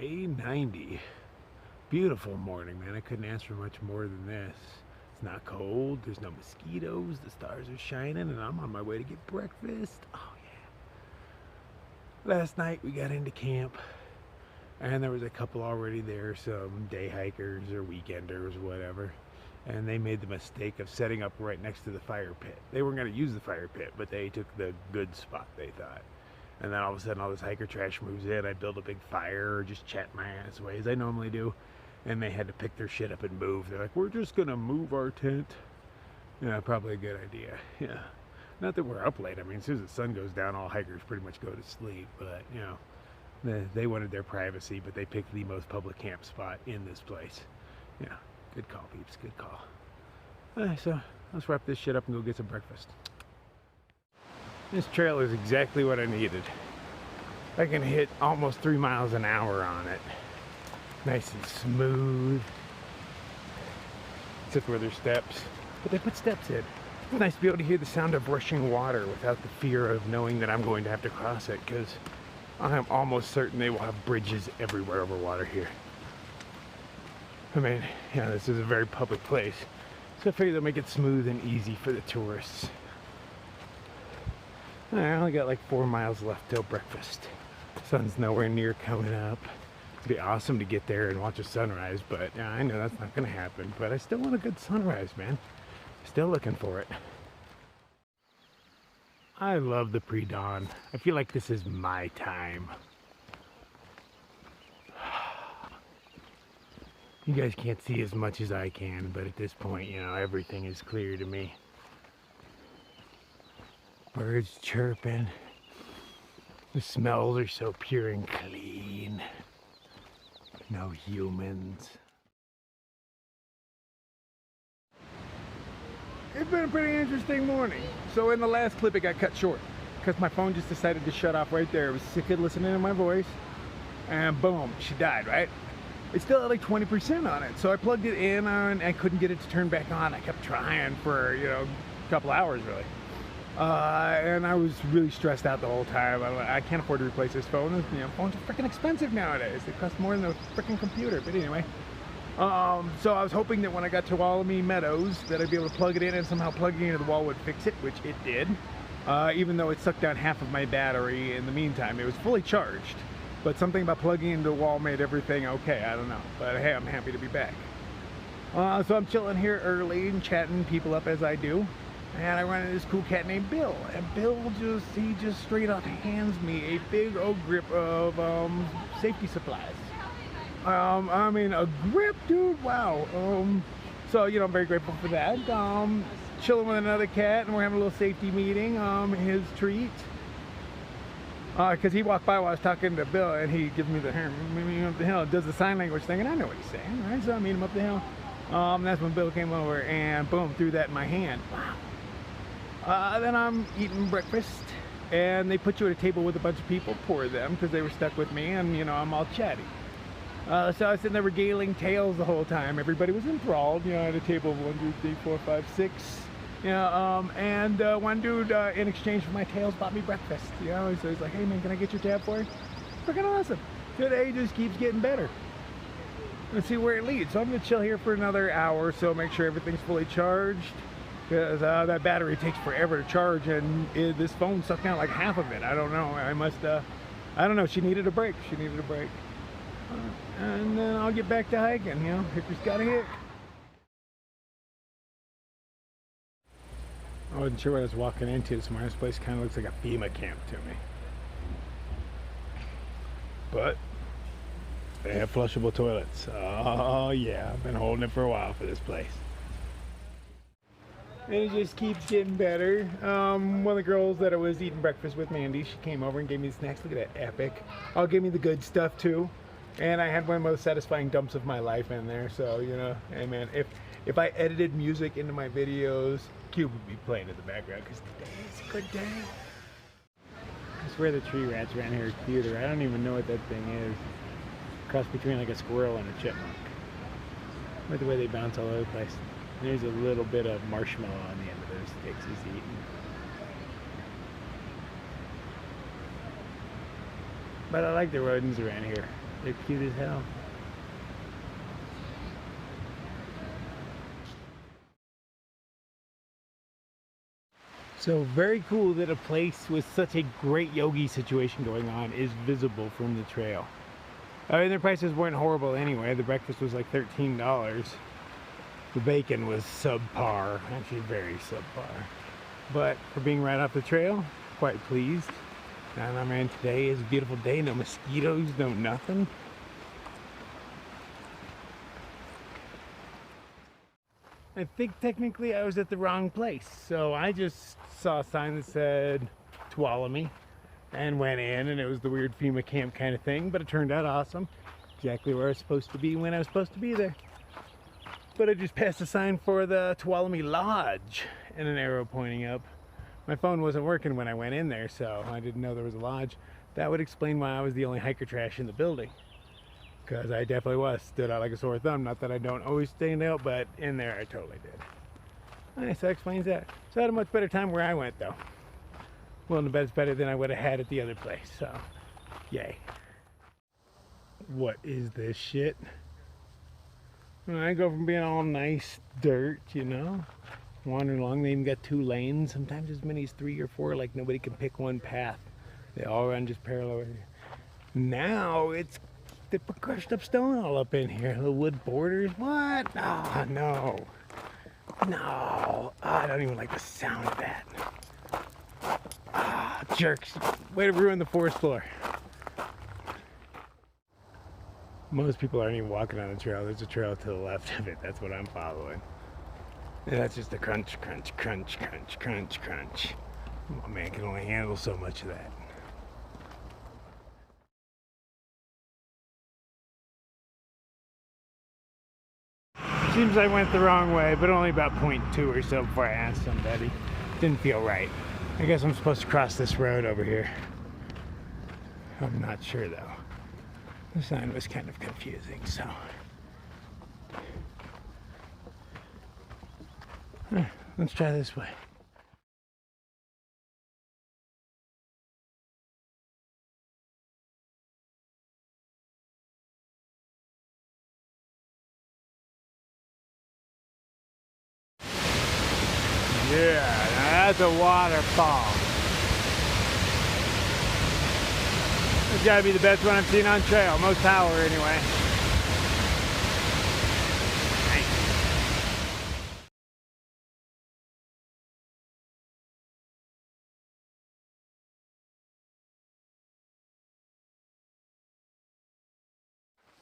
Day 90. Beautiful morning, man. I couldn't ask for much more than this. It's not cold, there's no mosquitoes, the stars are shining, and I'm on my way to get breakfast. Oh yeah. Last night we got into camp, and there was a couple already there, some day hikers or weekenders or whatever, and they made the mistake of setting up right next to the fire pit. They weren't going to use the fire pit, but they took the good spot, they thought. And then all of a sudden all this hiker trash moves in. I build a big fire or just chat my ass away as I normally do. And they had to pick their shit up and move. They're like, we're just gonna move our tent. Yeah, probably a good idea. Yeah. Not that we're up late. I mean, as soon as the sun goes down, all hikers pretty much go to sleep. But, you know, they wanted their privacy, but they picked the most public camp spot in this place. Yeah, good call, peeps, good call. Alright, so let's wrap this shit up and go get some breakfast. This trail is exactly what I needed. I can hit almost 3 miles an hour on it. Nice and smooth. Except where there's steps. But they put steps in. It's nice to be able to hear the sound of rushing water without the fear of knowing that I'm going to have to cross it, because I am almost certain they will have bridges everywhere over water here. I mean, yeah, this is a very public place. So I figure they'll make it smooth and easy for the tourists. I only got like 4 miles left till breakfast. Sun's nowhere near coming up. It'd be awesome to get there and watch a sunrise, but yeah, I know that's not gonna happen. But I still want a good sunrise, man. Still looking for it. I love the pre-dawn. I feel like this is my time. You guys can't see as much as I can, but at this point, you know, everything is clear to me. Birds chirping. The smells are so pure and clean. No humans. It's been a pretty interesting morning. So in the last clip it got cut short because my phone just decided to shut off right there. It was sick of listening to my voice, and boom, she died, right? It still had like 20% on it. So I plugged it in and I couldn't get it to turn back on. I kept trying for, you know, a couple hours really. And I was really stressed out the whole time. I can't afford to replace this phone. You know, phones are freaking expensive nowadays. They cost more than a freaking computer. But anyway, so I was hoping that when I got to Tuolumne Meadows that I'd be able to plug it in and somehow plugging it into the wall would fix it, which it did. Even though it sucked down half of my battery in the meantime. It was fully charged, but something about plugging into the wall made everything okay. I don't know, but hey, I'm happy to be back. So I'm chilling here early and chatting people up as I do. And I run into this cool cat named Bill, and Bill he just straight up hands me a big old grip of safety supplies. I mean, a grip, dude, wow. So, you know, I'm very grateful for that. Chilling with another cat, and we're having a little safety meeting. His treat. Because he walked by while I was talking to Bill, and he gives me the hand, meet me up the hill, does the sign language thing, and I know what he's saying, right? So I meet him up the hill. That's when Bill came over, and boom, threw that in my hand. Wow. Then I'm eating breakfast, and they put you at a table with a bunch of people, poor them, because they were stuck with me, and you know, I'm all chatty. So I was sitting there regaling tales the whole time. Everybody was enthralled, you know, at a table of 1, 2, 3, 4, 5, 6. You know, and one dude, in exchange for my tales, bought me breakfast. You know, so he's like, hey man, can I get your tab for you? Freaking awesome. Today just keeps getting better. Let's see where it leads. So I'm gonna chill here for another hour or so, make sure everything's fully charged. Because that battery takes forever to charge, and this phone sucked out like half of it. I don't know. I don't know. She needed a break. She needed a break. And then I'll get back to hiking. You know, hickory's got a hick. I wasn't sure what I was walking into this morning. This place kind of looks like a FEMA camp to me. But they have flushable toilets. Oh yeah, I've been holding it for a while for this place. And it just keeps getting better. One of the girls that I was eating breakfast with, Mandy, she came over and gave me snacks. Look at that, epic. I'll give me the good stuff too. And I had one of the most satisfying dumps of my life in there. So, you know, hey man, if I edited music into my videos, Cube would be playing in the background, because today is a good day. I swear the tree rats around here are cuter. I don't even know what that thing is. Cross between like a squirrel and a chipmunk. Look at the way they bounce all over the place. There's a little bit of marshmallow on the end of those sticks he's eating. But I like the rodents around here. They're cute as hell. So very cool that a place with such a great yogi situation going on is visible from the trail. I mean, their prices weren't horrible anyway. The breakfast was like $13. The bacon was subpar, actually very subpar. But for being right off the trail, quite pleased. And I mean, today is a beautiful day, no mosquitoes, no nothing. I think technically I was at the wrong place. So I just saw a sign that said Tuolumne and went in, and it was the weird FEMA camp kind of thing, but it turned out awesome. Exactly where I was supposed to be when I was supposed to be there. But I just passed a sign for the Tuolumne Lodge and an arrow pointing up. My phone wasn't working when I went in there, so I didn't know there was a lodge. That would explain why I was the only hiker trash in the building. Because I definitely was. Stood out like a sore thumb. Not that I don't always stand out, but in there I totally did. Nice, that explains that. So I had a much better time where I went, though. Well, the bed's better than I would have had at the other place, so yay. What is this shit? I go from being all nice dirt, you know, wandering along. They even got 2 lanes, sometimes as many as 3 or 4, like nobody can pick one path. They all run just parallel. Now it's they put crushed up stone all up in here. The wood borders. What? Oh, no. No. Oh, I don't even like the sound of that. Ah, oh, jerks. Way to ruin the forest floor. Most people aren't even walking on the trail. There's a trail to the left of it. That's what I'm following. And that's just a crunch, crunch, crunch, crunch, crunch, crunch. Oh, man can only handle so much of that. Seems I went the wrong way, but only about 0.2 or so before I asked somebody. Didn't feel right. I guess I'm supposed to cross this road over here. I'm not sure though. The sign was kind of confusing, so. Let's try this way. Yeah, now that's a waterfall. It's gotta be the best one I've seen on trail. Most power anyway.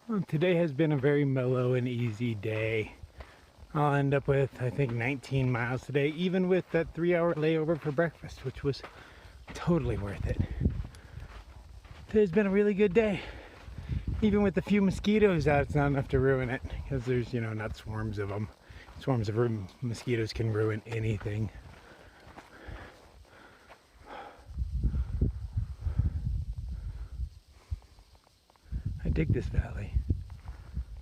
Well, today has been a very mellow and easy day. I'll end up with, I think, 19 miles today, even with that 3-hour layover for breakfast, which was totally worth it. Today's been a really good day. Even with the few mosquitoes out, it's not enough to ruin it, because there's, you know, not swarms of them. Swarms of mosquitoes can ruin anything. I dig this valley.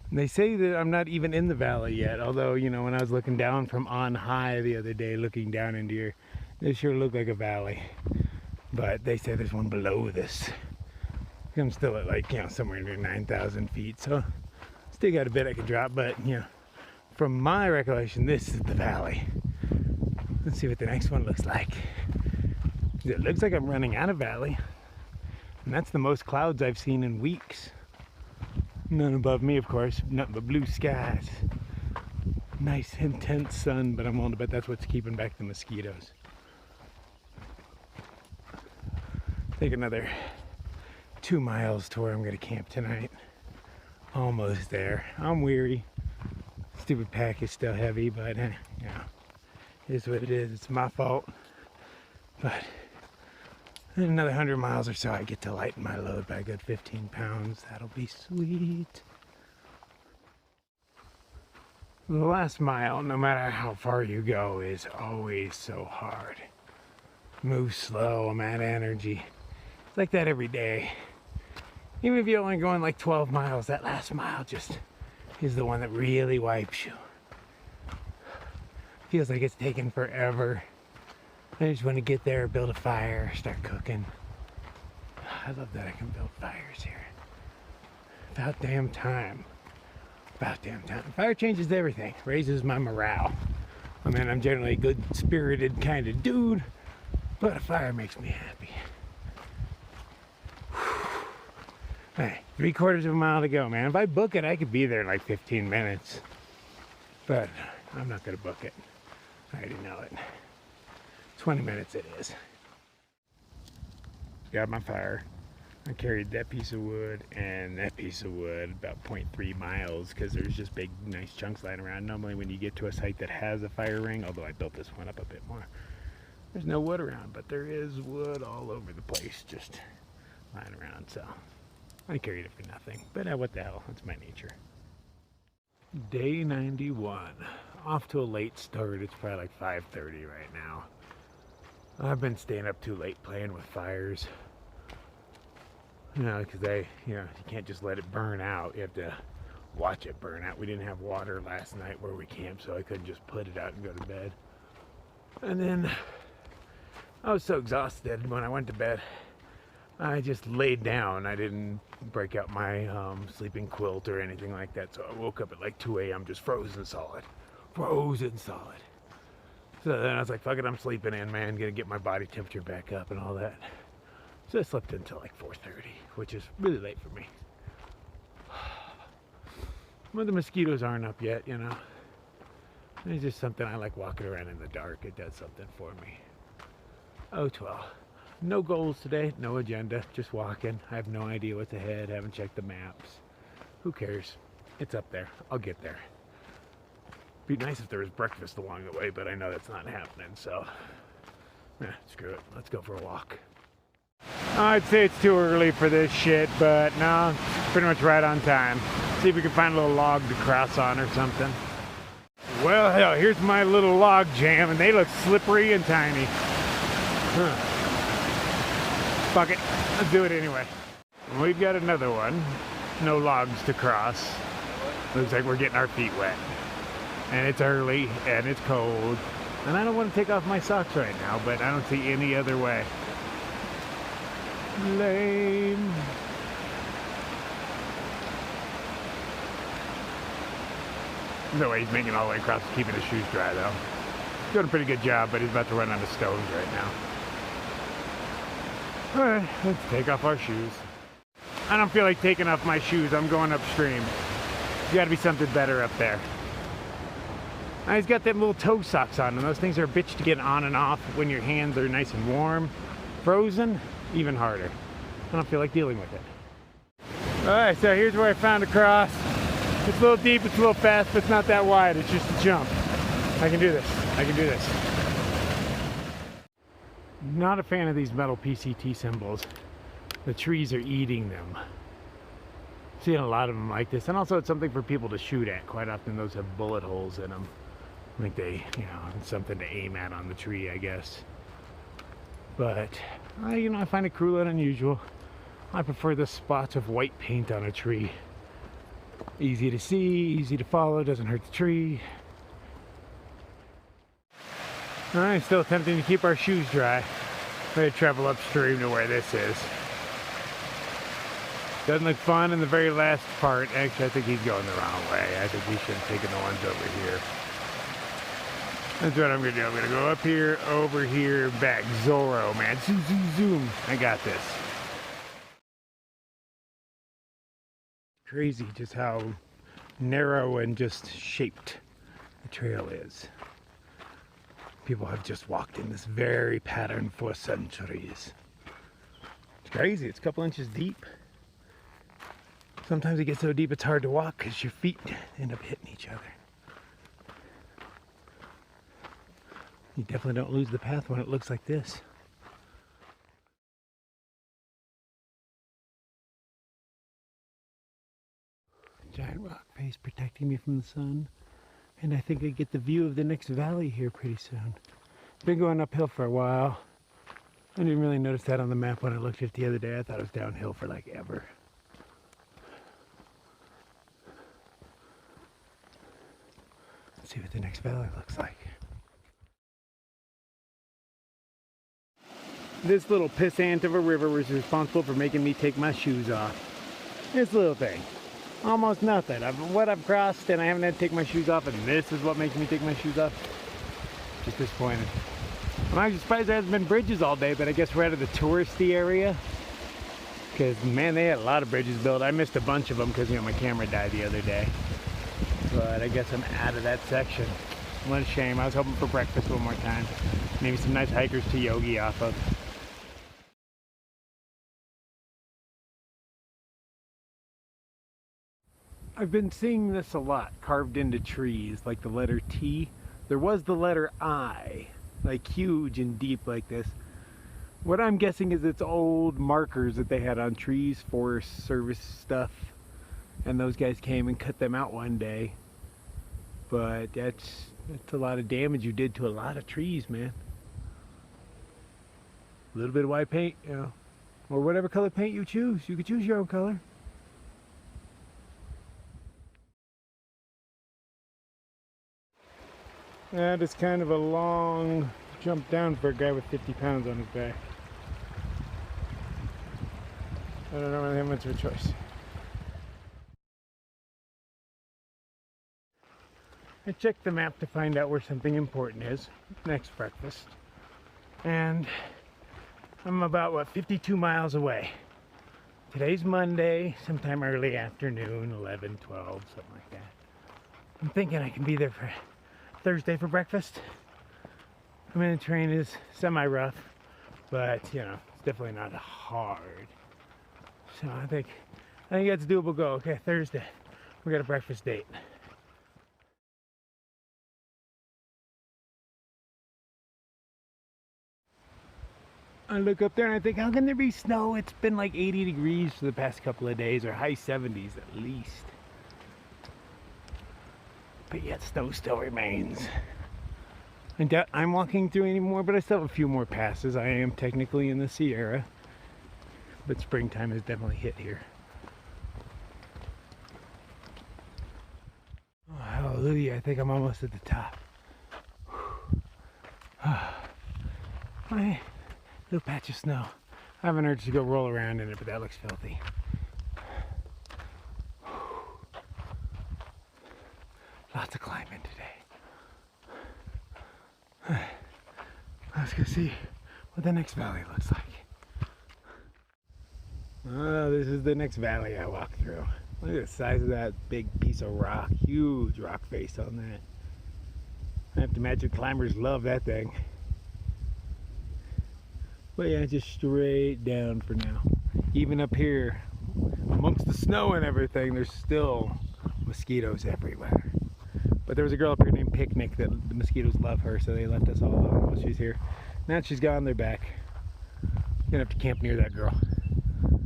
And they say that I'm not even in the valley yet, although, you know, when I was looking down from on high the other day, looking down into here, it sure looked like a valley. But they say there's one below this. I'm still at, like, you know, somewhere near 9,000 feet, so still got a bit I could drop, but, you know, from my recollection, this is the valley. Let's see what the next one looks like. It looks like I'm running out of valley, and that's the most clouds I've seen in weeks. None above me, of course, nothing but blue skies. Nice intense sun, but I'm willing to bet that's what's keeping back the mosquitoes. Take another 2 miles to where I'm gonna camp tonight. Almost there. I'm weary. Stupid pack is still heavy, but you know, it is what it is. It's my fault. But in another 100 miles or so, I get to lighten my load by a good 15 pounds. That'll be sweet. The last mile, no matter how far you go, is always so hard. Move slow, I'm at energy. It's like that every day. Even if you're only going like 12 miles, that last mile just is the one that really wipes you. Feels like it's taken forever. I just want to get there, build a fire, start cooking. I love that I can build fires here. About damn time. About damn time. Fire changes everything. Raises my morale. I mean, I'm generally a good-spirited kind of dude, but a fire makes me happy. Hey, 3/4 of a mile to go, man. If I book it, I could be there in like 15 minutes. But I'm not gonna book it. I already know it. 20 minutes it is. Got my fire. I carried that piece of wood and that piece of wood about 0.3 miles because there's just big, nice chunks lying around. Normally when you get to a site that has a fire ring, although I built this one up a bit more, there's no wood around, but there is wood all over the place just lying around, so I carried it for nothing. But what the hell, that's my nature. Day 91. Off to a late start. It's probably like 5:30 right now. I've been staying up too late playing with fires. You know, because you can't just let it burn out. You have to watch it burn out. We didn't have water last night where we camped, so I couldn't just put it out and go to bed. And then I was so exhausted when I went to bed, I just laid down. I didn't break out my sleeping quilt or anything like that, so I woke up at like 2 a.m. just frozen solid. Frozen solid. So then I was like, fuck it, I'm sleeping in, man. Gonna get my body temperature back up and all that. So I slept until like 4:30, which is really late for me. Well, the mosquitoes aren't up yet, you know. It's just something I like walking around in the dark. It does something for me. Oh, 12. No goals today, no agenda, just walking. I have no idea what's ahead, haven't checked the maps. Who cares? It's up there. I'll get there. Be nice if there was breakfast along the way, but I know that's not happening, so screw it. Let's go for a walk. I'd say it's too early for this shit, but no, it's pretty much right on time. See if we can find a little log to cross on or something. Well, hell, here's my little log jam, and they look slippery and tiny. Fuck it, let's do it anyway. We've got another one. No logs to cross. Looks like we're getting our feet wet. And it's early, and it's cold. And I don't want to take off my socks right now, but I don't see any other way. Lame. No way he's making it all the way across, keeping his shoes dry though. He's doing a pretty good job, but he's about to run out of stones right now. Alright, let's take off our shoes. I don't feel like taking off my shoes. I'm going upstream. There's got to be something better up there. Now he's got them little toe socks on, and those things are a bitch to get on and off when your hands are nice and warm. Frozen, even harder. I don't feel like dealing with it. Alright, so here's where I found a cross. It's a little deep, it's a little fast, but it's not that wide. It's just a jump. I can do this. I can do this. Not a fan of these metal PCT symbols. The trees are eating them. Seeing a lot of them like this, and also it's something for people to shoot at. Quite often those have bullet holes in them. I think they, it's something to aim at on the tree, I guess. But I find it cruel and unusual. I prefer the spots of white paint on a tree. Easy to see, easy to follow, doesn't hurt the tree. Alright, still attempting to keep our shoes dry. We're going to travel upstream to where this is. Doesn't look fun in the very last part. Actually, I think he's going the wrong way. I think we should have taken the ones over here. That's what I'm going to do. I'm going to go up here, over here, back. Zorro, man. Zoom, zoom, zoom. I got this. Crazy just how narrow and just shaped the trail is. People have just walked in this very pattern for centuries. It's crazy. It's a couple inches deep. Sometimes it gets so deep it's hard to walk because your feet end up hitting each other. You definitely don't lose the path when it looks like this. Giant rock face protecting me from the sun. And I think I get the view of the next valley here pretty soon. Been going uphill for a while. I didn't really notice that on the map when I looked at it the other day. I thought it was downhill for like ever. Let's see what the next valley looks like. This little pissant of a river was responsible for making me take my shoes off. This little thing. Almost nothing. What I've crossed, and I haven't had to take my shoes off, and this is what makes me take my shoes off. Just disappointed. I'm actually surprised there hasn't been bridges all day, but I guess we're out of the touristy area. Because, man, they had a lot of bridges built. I missed a bunch of them because, my camera died the other day. But I guess I'm out of that section. What a shame. I was hoping for breakfast one more time. Maybe some nice hikers to yogi off of. I've been seeing this a lot, carved into trees, like the letter T. There was the letter I, like huge and deep like this. What I'm guessing is it's old markers that they had on trees, Forest Service stuff, and those guys came and cut them out one day. But that's a lot of damage you did to a lot of trees, man. A little bit of white paint, or whatever color paint you choose. You could choose your own color. That is kind of a long jump down for a guy with 50 pounds on his back. I don't really have much of a choice. I checked the map to find out where something important is. Next breakfast. And I'm about, 52 miles away. Today's Monday, sometime early afternoon, 11, 12, something like that. I'm thinking I can be there for Thursday for breakfast. I mean, the terrain is semi-rough, but it's definitely not hard. So I think that's a doable goal. Okay, Thursday, we got a breakfast date. I look up there and I think, how can there be snow? It's been like 80 degrees for the past couple of days, or high 70s at least. But yet snow still remains. I doubt I'm walking through anymore, but I still have a few more passes. I am technically in the Sierra, but springtime has definitely hit here. Oh, hallelujah, I think I'm almost at the top. My little patch of snow. I have an urge to go roll around in it, but that looks filthy. Lots of climbing today. Let's go see what the next valley looks like. Oh, this is the next valley I walk through. Look at the size of that big piece of rock. Huge rock face on that. I have to imagine climbers love that thing. But yeah, just straight down for now. Even up here, amongst the snow and everything, there's still mosquitoes everywhere. But there was a girl up here named Picnic that the mosquitoes love her, so they left us all alone while she's here. Now that she's gone, they're back. I'm gonna have to camp near that girl.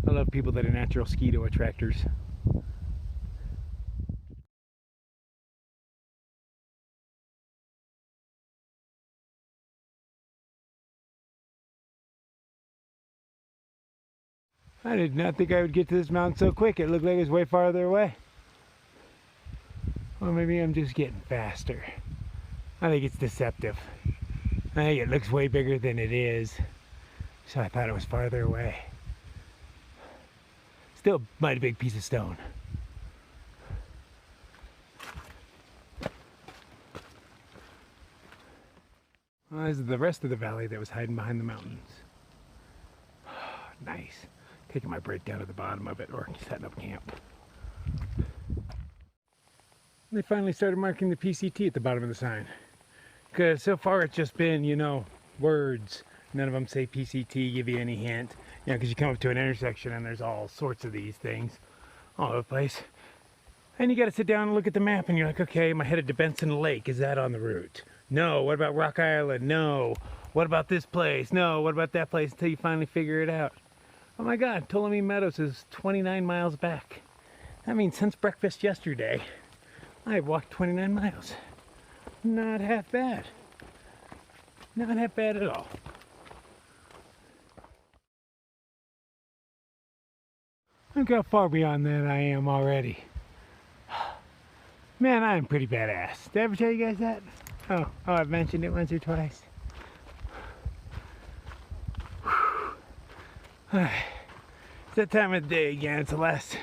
I love people that are natural mosquito attractors. I did not think I would get to this mountain so quick. It looked like it was way farther away. Or maybe I'm just getting faster. I think it's deceptive. I think it looks way bigger than it is. So I thought it was farther away. Still a mighty big piece of stone. Well, this is the rest of the valley that was hiding behind the mountains. Nice. Taking my break down to the bottom of it, or setting up camp. They finally started marking the PCT at the bottom of the sign. Because so far it's just been, words. None of them say PCT, give you any hint. Because you come up to an intersection and there's all sorts of these things all over the place. And you got to sit down and look at the map and you're like, okay, am I headed to Benson Lake? Is that on the route? No. What about Rock Island? No. What about this place? No. What about that place? Until you finally figure it out. Oh my God, Ptolemy Meadows is 29 miles back. That means since breakfast yesterday, I've walked 29 miles. Not half bad. Not half bad at all. Look how far beyond that I am already. Man, I'm pretty badass. Did I ever tell you guys that? Oh, I've mentioned it once or twice. It's that time of the day again. It's the last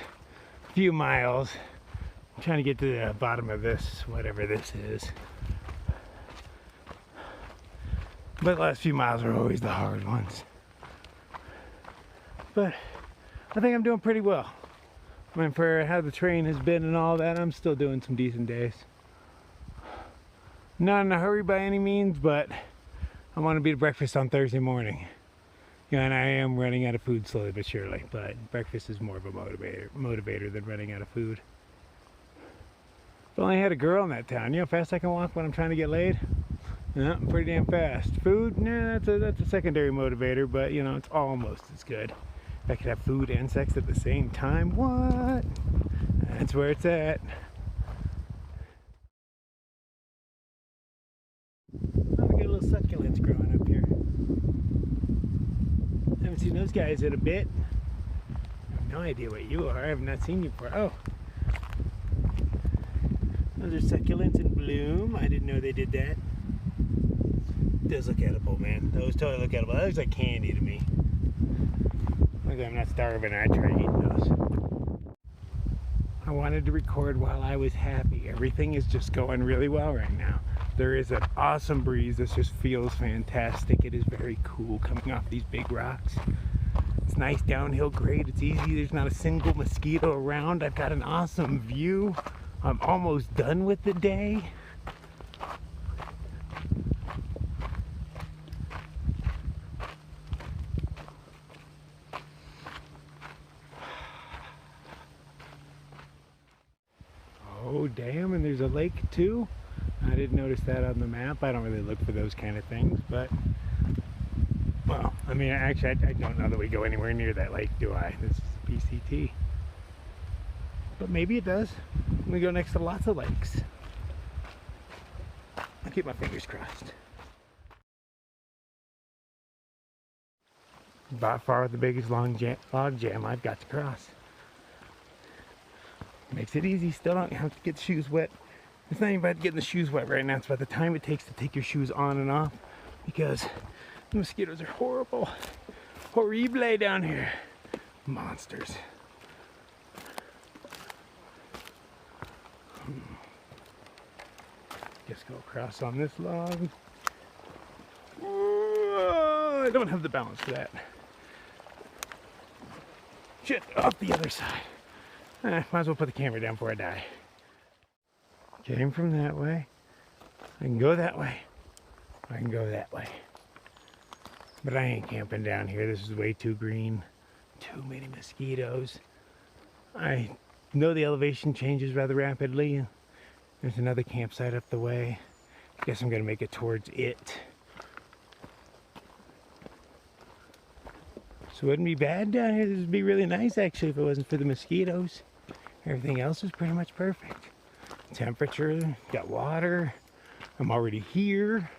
few miles. I'm trying to get to the bottom of this, whatever this is. But the last few miles are always the hard ones. But I think I'm doing pretty well. I mean, for how the train has been and all that, I'm still doing some decent days. Not in a hurry by any means, but I want to be to breakfast on Thursday morning. You know, and I am running out of food slowly but surely, but breakfast is more of a motivator than running out of food. If I only had a girl in that town, you know how fast I can walk when I'm trying to get laid? Yeah, I'm pretty damn fast. Food, nah, that's a secondary motivator, but you know, it's almost as good. If I could have food and sex at the same time, what? That's where it's at. Oh, we got a little succulents growing up here. Haven't seen those guys in a bit. I have no idea what you are. I have not seen you before. Oh. Those are succulents in bloom. I didn't know they did that. It does look edible, man. Those totally look edible. That looks like candy to me. Look, I'm not starving. I try eating those. I wanted to record while I was happy. Everything is just going really well right now. There is an awesome breeze. This just feels fantastic. It is very cool coming off these big rocks. It's nice downhill grade. It's easy. There's not a single mosquito around. I've got an awesome view. I'm almost done with the day. Oh damn, and there's a lake too. I didn't notice that on the map. I don't really look for those kind of things, but well, I mean, actually I don't know that we go anywhere near that lake, do I? This is PCT. But maybe it does. We go next to lots of lakes. I'll keep my fingers crossed. By far the biggest log jam I've got to cross. Makes it easy. Still don't have to get the shoes wet. It's not even about getting the shoes wet right now. It's about the time it takes to take your shoes on and off, because the mosquitoes are horrible. Horrible down here. Monsters. Just go across on this log. Whoa, I don't have the balance for that. Shit, off the other side. Might as well put the camera down before I die. Came from that way. I can go that way. I can go that way. But I ain't camping down here. This is way too green. Too many mosquitoes. I know the elevation changes rather rapidly. There's another campsite up the way. I guess I'm gonna make it towards it. So it wouldn't be bad down here. This would be really nice actually if it wasn't for the mosquitoes. Everything else is pretty much perfect. Temperature, got water. I'm already here.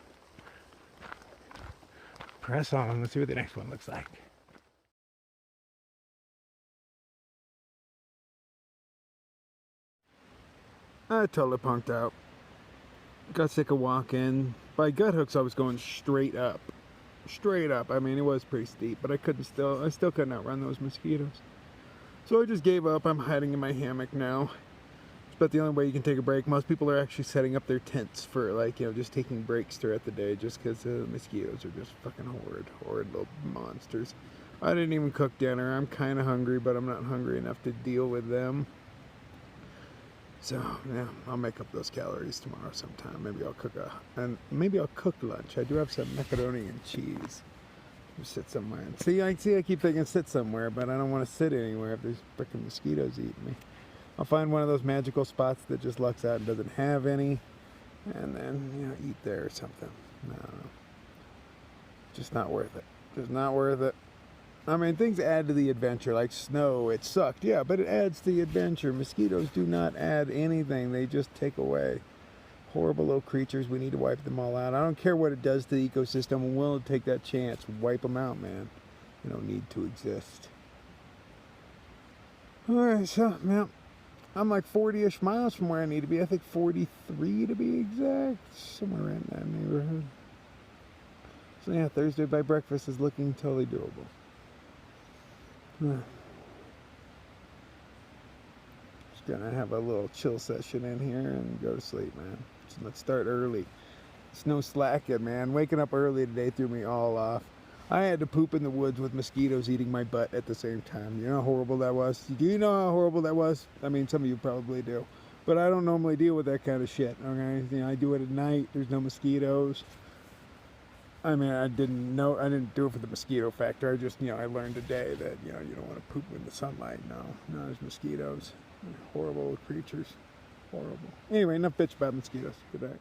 Press on, let's see what the next one looks like. I totally punked out. Got sick of walking. By gut hooks I was going straight up. Straight up. I mean, it was pretty steep, but I still couldn't outrun those mosquitoes. So I just gave up. I'm hiding in my hammock now. It's about the only way you can take a break. Most people are actually setting up their tents for, like, you know, just taking breaks throughout the day, just because the mosquitoes are just fucking horrid little monsters. I didn't even cook dinner. I'm kind of hungry, but I'm not hungry enough to deal with them. So yeah, I'll make up those calories tomorrow sometime. Maybe I'll cook lunch. I do have some macaroni and cheese. Just sit somewhere and see. I keep thinking sit somewhere, but I don't want to sit anywhere if there's freaking mosquitoes eating me. I'll find one of those magical spots that just lucks out and doesn't have any, and then, you know, eat there or something. No, just not worth it. Just not worth it. I mean, things add to the adventure, like snow. It sucked, yeah, but it adds to the adventure. Mosquitoes do not add anything. They just take away. Horrible little creatures. We need to wipe them all out. I don't care what it does to the ecosystem. I'm willing to take that chance. Wipe them out, man. They don't need to exist. Alright, so, yeah, I'm like 40-ish miles from where I need to be. I think 43 to be exact. Somewhere in that neighborhood. So, yeah, Thursday by breakfast is looking totally doable. gonna have a little chill session in here and go to sleep, man. So let's start early. It's no slacking, man. Waking up early today threw me all off. I had to poop in the woods with mosquitoes eating my butt at the same time. You know how horrible that was? Do you know how horrible that was? I mean, some of you probably do. But I don't normally deal with that kind of shit, okay? You know, I do it at night. There's no mosquitoes. I mean, I didn't do it for the mosquito factor. I just, I learned today that, you don't want to poop in the sunlight. No, there's mosquitoes. They're horrible creatures. Horrible. Anyway, enough bitch about mosquitoes. Good night.